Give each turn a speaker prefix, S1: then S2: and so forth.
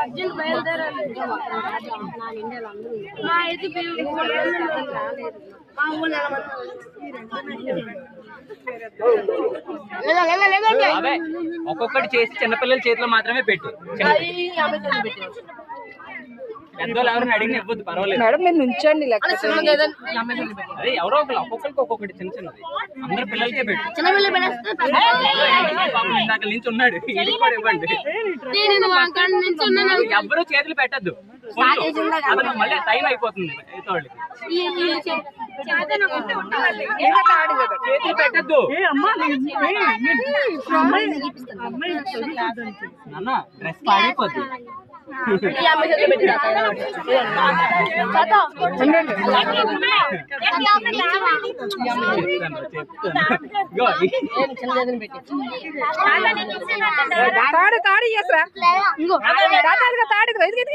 S1: అర్జున్ బయలుదేరాలి.
S2: ఒక్కొక్కటి చేసి చిన్నపిల్లల చేతిలో మాత్రమే పెట్టు. పెద్దోళ్ళు ఎవరిని అడిగిన ఇవ్వద్దు, పర్వాలేదు
S3: మేడం. మీరు నుంచండి,
S2: అదే ఎవరో ఒకరు ఒక్కొక్కరికి ఒక్కొక్కటి చిన్న చిన్నది. అందరు పిల్లలకే పెట్టు. ఇందాక నుంచి ఉన్నాడు, ఇవ్వండి. ఎవ్వరూ చేతులు పెట్టద్దు, మళ్ళీ టైం అయిపోతుంది. చేతులు పెట్టద్దు అన్న, డ్రెస్ పాడైపోద్ది.
S3: తాడు తాడు ఇయ్యసరా, ఇంకో తాడు
S2: ఇది